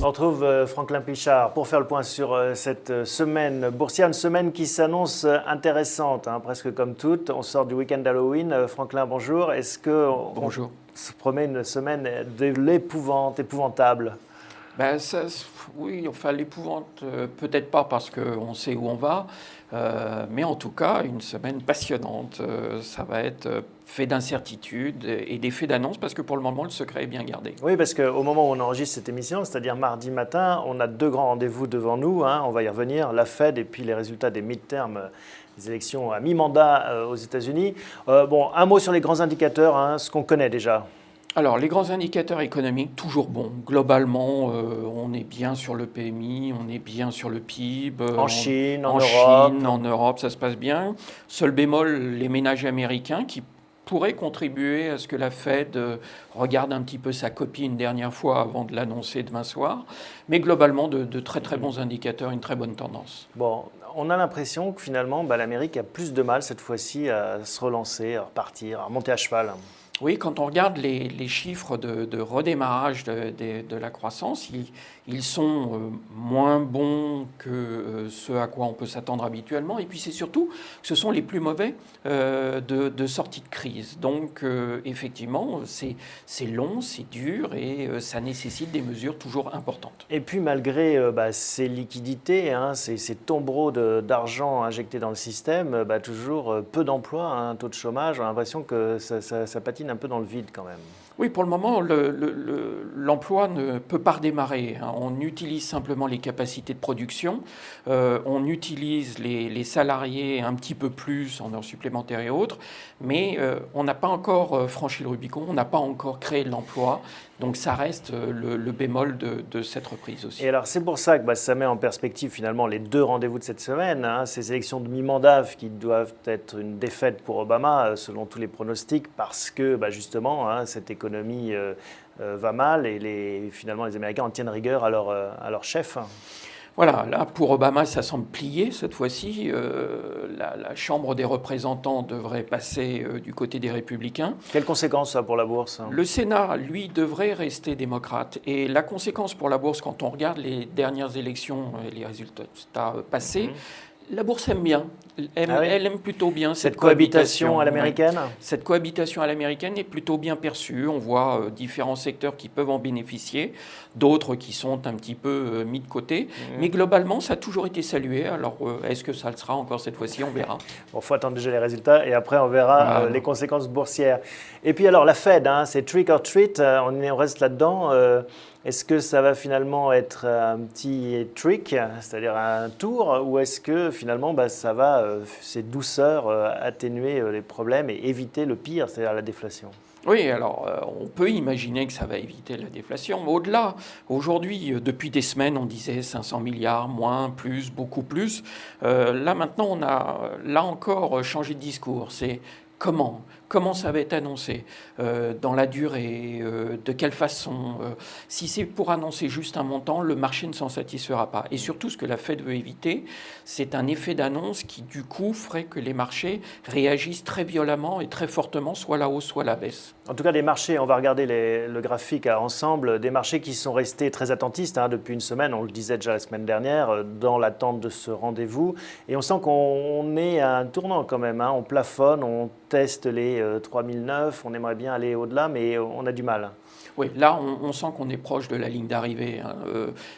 On retrouve Franklin Pichard pour faire le point sur cette semaine boursière, une semaine qui s'annonce intéressante, presque comme toutes. On sort du week-end d'Halloween. Franklin, bonjour. Est-ce qu'on se promet une semaine de l'épouvante, épouvantable? Oui, enfin l'épouvante, peut-être pas parce qu'on sait où on va, mais en tout cas une semaine passionnante. Ça va être fait d'incertitudes et d'effets d'annonce parce que pour le moment le secret est bien gardé. Oui, parce qu'au moment où on enregistre cette émission, c'est-à-dire mardi matin, on a deux grands rendez-vous devant nous. On va y revenir, la Fed et puis les résultats des midterms, des élections à mi-mandat aux États-Unis. Un mot sur les grands indicateurs, ce qu'on connaît déjà. Alors, les grands indicateurs économiques, toujours bons. Globalement, on est bien sur le PMI, on est bien sur le PIB. En Chine, en Europe. En Europe, ça se passe bien. Seul bémol, les ménages américains qui pourraient contribuer à ce que la Fed regarde un petit peu sa copie une dernière fois avant de l'annoncer demain soir. Mais globalement, de très très bons indicateurs, une très bonne tendance. Bon, on a l'impression que finalement, l'Amérique a plus de mal cette fois-ci à se relancer, à repartir, à remonter à cheval. Oui, quand on regarde les chiffres de redémarrage de la croissance, ils sont moins bons que ce à quoi on peut s'attendre habituellement. Et puis c'est surtout que ce sont les plus mauvais de sortie de crise. Donc effectivement, c'est long, c'est dur et ça nécessite des mesures toujours importantes. Et puis malgré ces liquidités, ces tombereaux d'argent injectés dans le système, toujours peu d'emplois, un taux de chômage, on a l'impression que ça patine un peu dans le vide quand même. Oui, pour le moment, l'emploi ne peut pas redémarrer. On utilise simplement les capacités de production, on utilise les salariés un petit peu plus en heures supplémentaires et autres, mais on n'a pas encore franchi le Rubicon, on n'a pas encore créé de l'emploi. Donc ça reste le bémol de cette reprise aussi. Et alors c'est pour ça que ça met en perspective finalement les deux rendez-vous de cette semaine, ces élections de mi-mandat qui doivent être une défaite pour Obama selon tous les pronostics parce que justement cette économie va mal et finalement les Américains en tiennent rigueur à leur chef. Voilà, là pour Obama ça semble plier cette fois-ci. La Chambre des représentants devrait passer du côté des républicains. Quelles conséquences ça pour la bourse? Le Sénat, lui, devrait rester démocrate. Et la conséquence pour la bourse, quand on regarde les dernières élections et les résultats passés, la bourse aime bien. Elle aime plutôt bien cette cohabitation à l'américaine. Cette cohabitation à l'américaine est plutôt bien perçue. On voit différents secteurs qui peuvent en bénéficier, d'autres qui sont un petit peu mis de côté. Mais globalement, ça a toujours été salué. Alors, est-ce que ça le sera encore cette fois-ci? On verra. Bon, faut attendre déjà les résultats et après on verra les conséquences boursières. Et puis alors la Fed, c'est trick or treat, on reste là-dedans. Est-ce que ça va finalement être un petit trick, c'est-à-dire un tour, ou est-ce que finalement ça va, ces douceurs, atténuer les problèmes et éviter le pire, c'est-à-dire la déflation? Oui, alors on peut imaginer que ça va éviter la déflation, mais au-delà, aujourd'hui, depuis des semaines, on disait 500 milliards, moins, plus, beaucoup plus. Là maintenant, on a là encore changé de discours. C'est comment ça va être annoncé, dans la durée, de quelle façon. Si c'est pour annoncer juste un montant, le marché ne s'en satisfera pas. Et surtout, ce que la Fed veut éviter, c'est un effet d'annonce qui, du coup, ferait que les marchés réagissent très violemment et très fortement, soit la hausse, soit la baisse. En tout cas, des marchés, on va regarder le graphique ensemble, des marchés qui sont restés très attentistes depuis une semaine, on le disait déjà la semaine dernière, dans l'attente de ce rendez-vous. Et on sent qu'on est à un tournant quand même, on plafonne, on teste les 3009, on aimerait bien aller au-delà, mais on a du mal. Oui, là, on sent qu'on est proche de la ligne d'arrivée.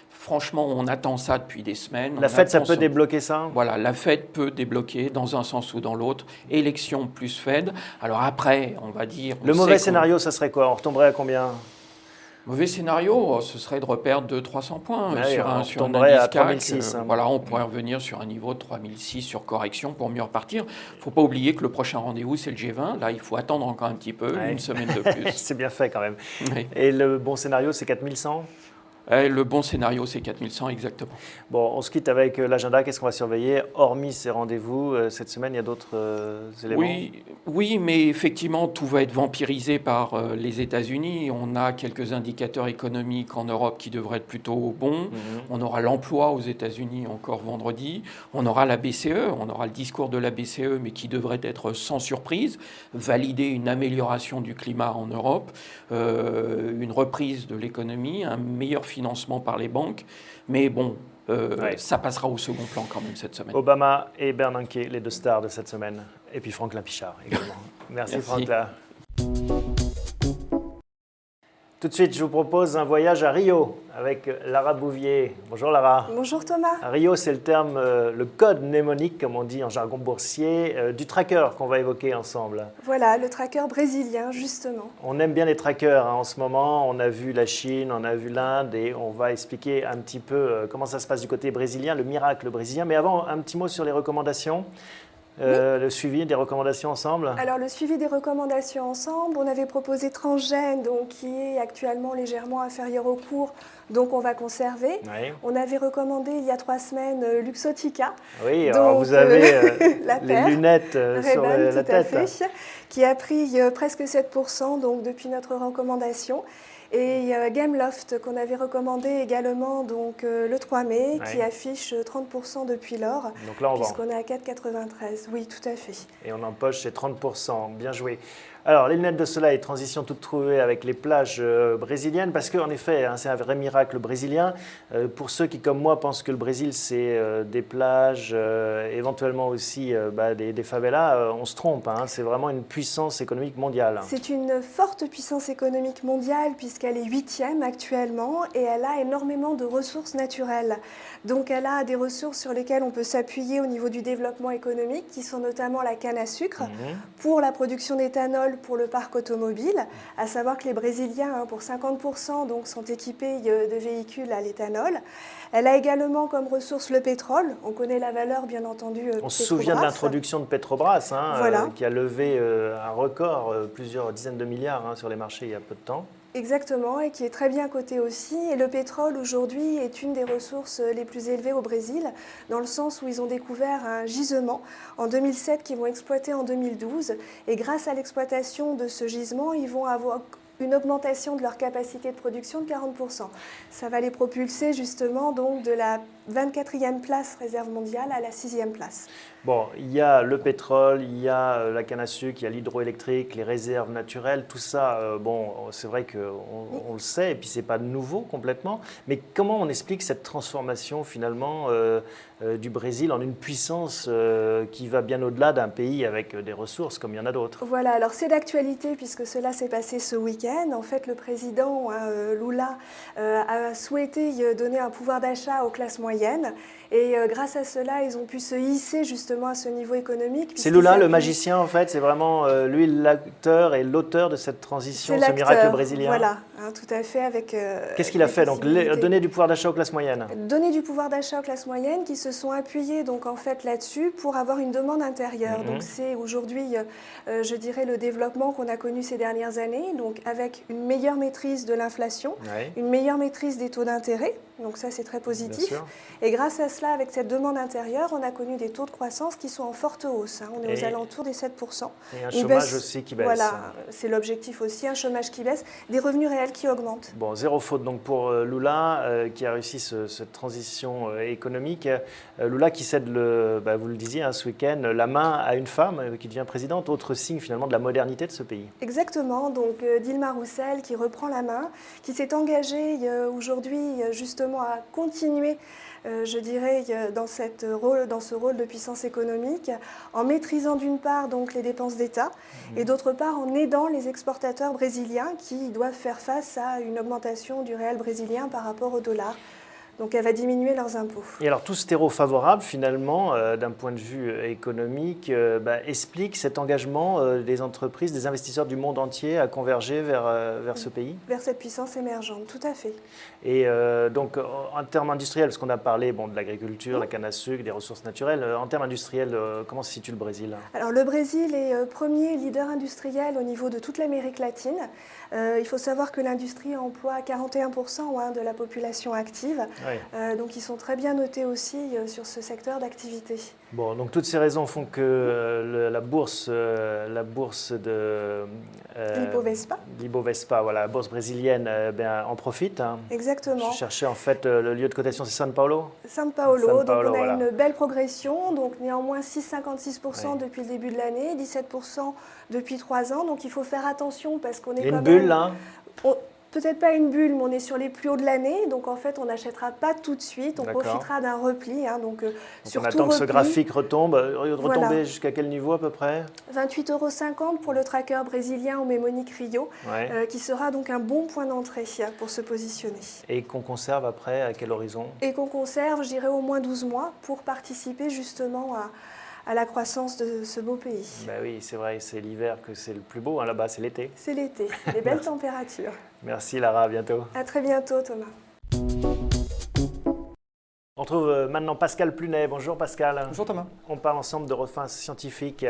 Franchement, on attend ça depuis des semaines. La Fed, ça peut débloquer ça? Voilà, la Fed peut débloquer dans un sens ou dans l'autre. Élection plus Fed. Alors après, on va dire... Le mauvais scénario, ça serait quoi? On retomberait à combien? Mauvais scénario, ce serait de reperdre 200-300 points sur un indice à 3006. Voilà, on pourrait revenir sur un niveau de 3006 sur correction pour mieux repartir. Il ne faut pas oublier que le prochain rendez-vous, c'est le G20. Là, il faut attendre encore un petit peu, une semaine de plus. C'est bien fait quand même. Oui. Et le bon scénario, c'est 4100? Le bon scénario, c'est 4100 exactement. Bon, on se quitte avec l'agenda. Qu'est-ce qu'on va surveiller? Hormis ces rendez-vous, cette semaine, il y a d'autres éléments? Oui, mais effectivement, tout va être vampirisé par les États-Unis. On a quelques indicateurs économiques en Europe qui devraient être plutôt bons. On aura l'emploi aux États-Unis encore vendredi. On aura la BCE, on aura le discours de la BCE, mais qui devrait être sans surprise, valider une amélioration du climat en Europe, une reprise de l'économie, un meilleur financement par les banques. Mais bon, ça passera au second plan quand même cette semaine. Obama et Bernanke, les deux stars de cette semaine. Et puis Franklin Pichard également. Merci Franklin. Tout de suite, je vous propose un voyage à Rio avec Lara Bouvier. Bonjour Lara. Bonjour Thomas. Rio, c'est le terme, le code mnémonique, comme on dit en jargon boursier, du tracker qu'on va évoquer ensemble. Voilà, le tracker brésilien, justement. On aime bien les trackers en ce moment. On a vu la Chine, on a vu l'Inde et on va expliquer un petit peu comment ça se passe du côté brésilien, le miracle brésilien. Mais avant, un petit mot sur les recommandations. Le suivi des recommandations ensemble. Alors le suivi des recommandations ensemble, on avait proposé Transgène, donc qui est actuellement légèrement inférieur au cours, donc on va conserver. Oui. On avait recommandé il y a 3 semaines Luxottica. Oui, donc, alors vous avez les paire, lunettes sur Ray-Ban, la tête. tout à fait, qui a pris presque 7% donc, depuis notre recommandation. Et Gameloft, qu'on avait recommandé également donc, le 3 mai, qui affiche 30% depuis lors, donc là, puisqu'on est à 4,93. Oui, tout à fait. Et on empoche ces 30%. Bien joué. Alors, les lunettes de soleil, transition toute trouvée avec les plages brésiliennes, parce qu'en effet, c'est un vrai miracle brésilien. Pour ceux qui, comme moi, pensent que le Brésil, c'est des plages, éventuellement aussi des favelas, on se trompe. C'est vraiment une puissance économique mondiale. C'est une forte puissance économique mondiale, puisqu'elle est 8e actuellement, et elle a énormément de ressources naturelles. Donc, elle a des ressources sur lesquelles on peut s'appuyer au niveau du développement économique, qui sont notamment la canne à sucre, pour la production d'éthanol, pour le parc automobile, à savoir que les Brésiliens, pour 50%, donc, sont équipés de véhicules à l'éthanol. Elle a également comme ressource le pétrole. On connaît la valeur, bien entendu, on se souvient de l'introduction de Petrobras, voilà. Qui a levé un record, plusieurs dizaines de milliards sur les marchés il y a peu de temps. Exactement, et qui est très bien coté aussi. Et le pétrole, aujourd'hui, est une des ressources les plus élevées au Brésil, dans le sens où ils ont découvert un gisement en 2007 qu'ils vont exploiter en 2012. Et grâce à l'exploitation de ce gisement, ils vont avoir une augmentation de leur capacité de production de 40%. Ça va les propulser justement donc de la 24e place réserve mondiale à la 6e place. Bon, il y a le pétrole, il y a la canne à sucre, il y a l'hydroélectrique, les réserves naturelles, tout ça, c'est vrai qu'on le sait, et puis c'est pas nouveau complètement, mais comment on explique cette transformation finalement du Brésil en une puissance qui va bien au-delà d'un pays avec des ressources comme il y en a d'autres? Voilà, alors c'est d'actualité puisque cela s'est passé ce week-end. En fait, le président Lula a souhaité donner un pouvoir d'achat aux classes moyennes. Et grâce à cela, ils ont pu se hisser justement à ce niveau économique. C'est Lula le magicien en fait, c'est vraiment lui l'acteur et l'auteur de cette transition, ce miracle brésilien. Voilà, tout à fait. Qu'est-ce qu'il a fait donc? Donner du pouvoir d'achat aux classes moyennes? Donner du pouvoir d'achat aux classes moyennes qui se sont appuyées donc en fait là-dessus pour avoir une demande intérieure. Donc c'est aujourd'hui, je dirais, le développement qu'on a connu ces dernières années, donc avec une meilleure maîtrise de l'inflation, une meilleure maîtrise des taux d'intérêt. Donc ça, c'est très positif. Et grâce à cela, avec cette demande intérieure, on a connu des taux de croissance qui sont en forte hausse. On est aux alentours des 7%. Et un chômage aussi qui baisse. Voilà, c'est l'objectif aussi, un chômage qui baisse, des revenus réels qui augmentent. Bon, zéro faute donc pour Lula qui a réussi cette transition économique. Lula qui cède, vous le disiez, ce week-end, la main à une femme qui devient présidente, autre signe finalement de la modernité de ce pays. Exactement, donc Dilma Rousseff qui reprend la main, qui s'est engagée aujourd'hui justement à continuer, je dirais, dans ce rôle de puissance économique, en maîtrisant d'une part donc, les dépenses d'État et d'autre part en aidant les exportateurs brésiliens qui doivent faire face à une augmentation du réel brésilien par rapport au dollar. Donc elle va diminuer leurs impôts. Et alors tout ce terreau favorable finalement d'un point de vue économique explique cet engagement des entreprises, des investisseurs du monde entier à converger vers ce pays? Vers cette puissance émergente, tout à fait. Et donc en termes industriels, parce qu'on a parlé de l'agriculture, la canne à sucre, des ressources naturelles, en termes industriels, comment se situe le Brésil? Alors le Brésil est premier leader industriel au niveau de toute l'Amérique latine. Il faut savoir que l'industrie emploie 41% de la population active. Oui. Donc ils sont très bien notés aussi sur ce secteur d'activité. Bon, donc toutes ces raisons font que la bourse de l'Ibovespa, voilà, la bourse brésilienne, en profite. Exactement. Je cherchais en fait le lieu de cotation, c'est São Paulo. São Paulo, donc on a une belle progression, donc néanmoins 6,56% depuis le début de l'année, 17% depuis 3 ans. Donc il faut faire attention parce qu'on est une bulle là. peut-être pas une bulle, mais on est sur les plus hauts de l'année. Donc en fait, on n'achètera pas tout de suite. On profitera d'un repli. Donc on attend que ce graphique retombe. Retomber jusqu'à quel niveau à peu près? 28,50 € pour le tracker brésilien au Mnemonic Rio, qui sera donc un bon point d'entrée pour se positionner. Et qu'on conserve après, à quel horizon? Et qu'on conserve, je dirais, au moins 12 mois pour participer justement à la croissance de ce beau pays. Ben oui, c'est vrai, c'est l'hiver que c'est le plus beau, hein, là-bas c'est l'été. C'est l'été, les belles températures. Merci Lara, à bientôt. À très bientôt Thomas. On retrouve maintenant Pascal Plunet. Bonjour Pascal. Bonjour Thomas. On parle ensemble de Refins Scientifique.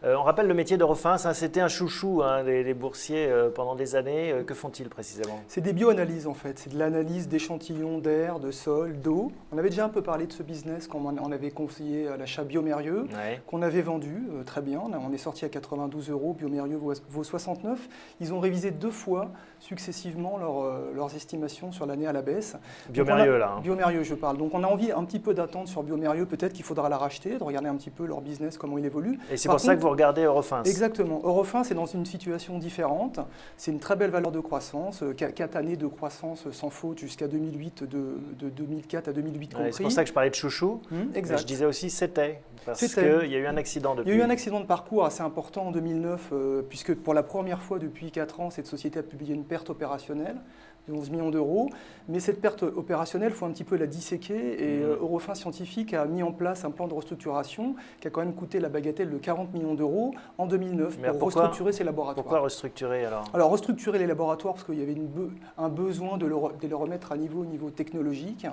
On rappelle le métier de Refins, c'était un chouchou des boursiers pendant des années. Que font-ils précisément? C'est des bioanalyses en fait, c'est de l'analyse d'échantillons d'air, de sol, d'eau. On avait déjà un peu parlé de ce business quand on avait conseillé l'achat Biomérieux, qu'on avait vendu très bien. On est sorti à 92 €, Biomérieux vaut 69. Ils ont révisé 2 fois successivement leurs estimations sur l'année à la baisse. Biomérieux là. Biomérieux je parle. Donc on a envie un petit peu d'attendre sur Biomérieux, peut-être qu'il faudra la racheter, de regarder un petit peu leur business, comment il évolue. Et c'est pour ça que vous regardez Eurofins. Exactement. Eurofins est dans une situation différente. C'est une très belle valeur de croissance, 4 années de croissance sans faute jusqu'à 2008, de 2004 à 2008 compris. C'est pour ça que je parlais de chouchou. Exact. Mais je disais aussi c'était, parce qu'il y a eu un accident depuis. Il y a eu un accident de parcours assez important en 2009, puisque pour la première fois depuis 4 ans, cette société a publié une perte opérationnelle de 11 millions d'euros. Mais cette perte opérationnelle, il faut un petit peu la disséquer. Et Eurofins Scientifique a mis en place un plan de restructuration qui a quand même coûté la bagatelle de 40 millions d'euros en 2009 pour restructurer ces laboratoires. Pourquoi restructurer alors? Alors restructurer les laboratoires parce qu'il y avait un besoin de les remettre à niveau, au niveau technologique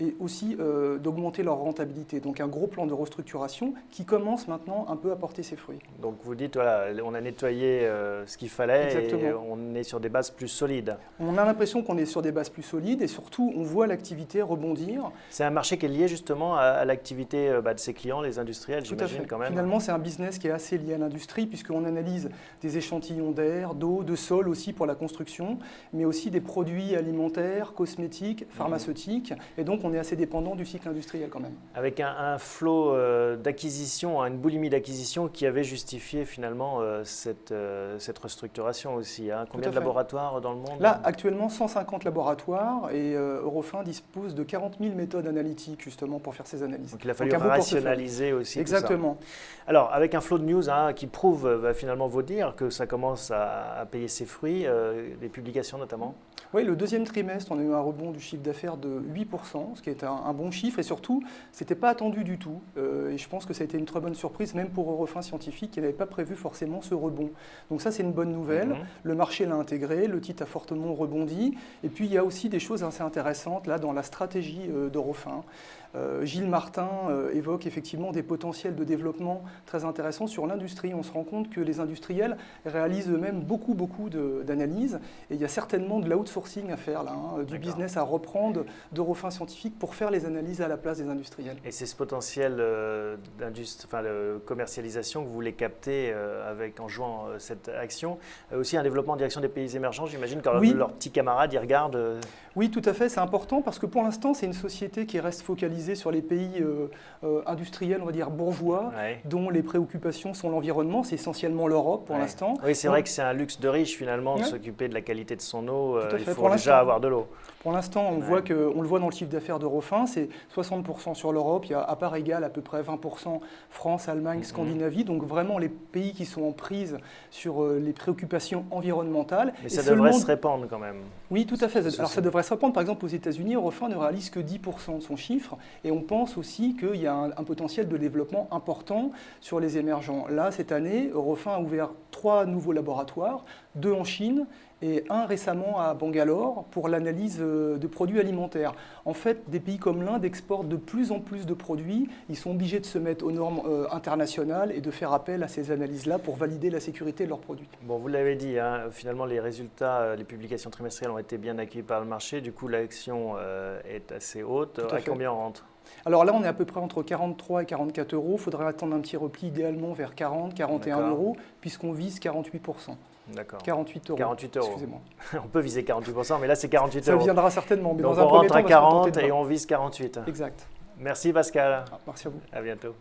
et aussi d'augmenter leur rentabilité. Donc un gros plan de restructuration qui commence maintenant un peu à porter ses fruits. Donc vous dites, voilà, on a nettoyé ce qu'il fallait. Exactement. Et on est sur des bases plus solides. On a l'impression qu'on est sur des bases plus solides et surtout on voit l'activité rebondir. C'est un marché qui est lié justement à l'activité de ses clients, les industriels, j'imagine quand même. Finalement, c'est un business qui est assez lié à l'industrie puisqu'on analyse des échantillons d'air, d'eau, de sol aussi pour la construction, mais aussi des produits alimentaires, cosmétiques, pharmaceutiques. Et donc, on est assez dépendant du cycle industriel quand même. Avec un flot d'acquisition, une boulimie d'acquisition qui avait justifié finalement cette restructuration aussi. Combien de laboratoires dans le monde? Là, actuellement, 150 laboratoires et Eurofins dispose de 40 000 méthodes analytiques justement pour faire ces analyses. Donc il a fallu rationaliser aussi. Exactement. Tout ça. Alors avec un flot de news qui prouve finalement vos dires que ça commence à payer ses fruits, les publications notamment. Oui, le deuxième trimestre, on a eu un rebond du chiffre d'affaires de 8%, ce qui est un bon chiffre et surtout, ce n'était pas attendu du tout. Et je pense que ça a été une très bonne surprise, même pour Eurofins Scientifique qui n'avait pas prévu forcément ce rebond. Donc ça, c'est une bonne nouvelle. Le marché l'a intégré, le titre a fortement rebondi. Et puis, il y a aussi des choses assez intéressantes là dans la stratégie d'Eurofins. Gilles Martin évoque effectivement des potentiels de développement très intéressants sur l'industrie. On se rend compte que les industriels réalisent eux-mêmes beaucoup d'analyses et il y a certainement de l'outsourcing à faire là, du business à reprendre d'Eurofins Scientifique pour faire les analyses à la place des industriels. Et c'est ce potentiel de commercialisation que vous voulez capter en jouant cette action. Aussi un développement en direction des pays émergents, j'imagine, quand leurs petits camarades y regardent. Oui, tout à fait, c'est important parce que pour l'instant, c'est une société qui reste focalisée sur les pays industriels, on va dire bourgeois, dont les préoccupations sont l'environnement. C'est essentiellement l'Europe pour l'instant. Oui, c'est vrai que c'est un luxe de riche finalement de s'occuper de la qualité de son eau. Il faut déjà avoir de l'eau. Pour l'instant, on le voit dans le chiffre d'affaires d'Eurofins, c'est 60% sur l'Europe, il y a à part égale à peu près 20% France, Allemagne, Scandinavie, donc vraiment les pays qui sont en prise sur les préoccupations environnementales. Mais ça devrait se répandre quand même. Oui, tout à fait. Alors ça devrait se répandre. Par exemple, aux États-Unis, Eurofins ne réalise que 10% de son chiffre et on pense aussi qu'il y a un potentiel de développement important sur les émergents. Là, cette année, Eurofins a ouvert 3 nouveaux laboratoires, 2 en Chine et 1 récemment à Bangalore pour l'analyse de produits alimentaires. En fait, des pays comme l'Inde exportent de plus en plus de produits. Ils sont obligés de se mettre aux normes internationales et de faire appel à ces analyses-là pour valider la sécurité de leurs produits. Bon, vous l'avez dit, finalement, les résultats, les publications trimestrielles ont été bien accueillis par le marché. Du coup, l'action est assez haute. À combien on rentre? Alors là, on est à peu près entre 43 et 44 euros. Il faudrait attendre un petit repli idéalement vers 40, 41 euros, puisqu'on vise 48%. D'accord. 48 euros. 48 euros. Excusez-moi. On peut viser 48%, mais là, c'est 48 euros. Ça viendra certainement. Mais donc dans un on rentre premier temps, à 40 et on vise 48. Exact. Merci Pascal. Merci à vous. À bientôt.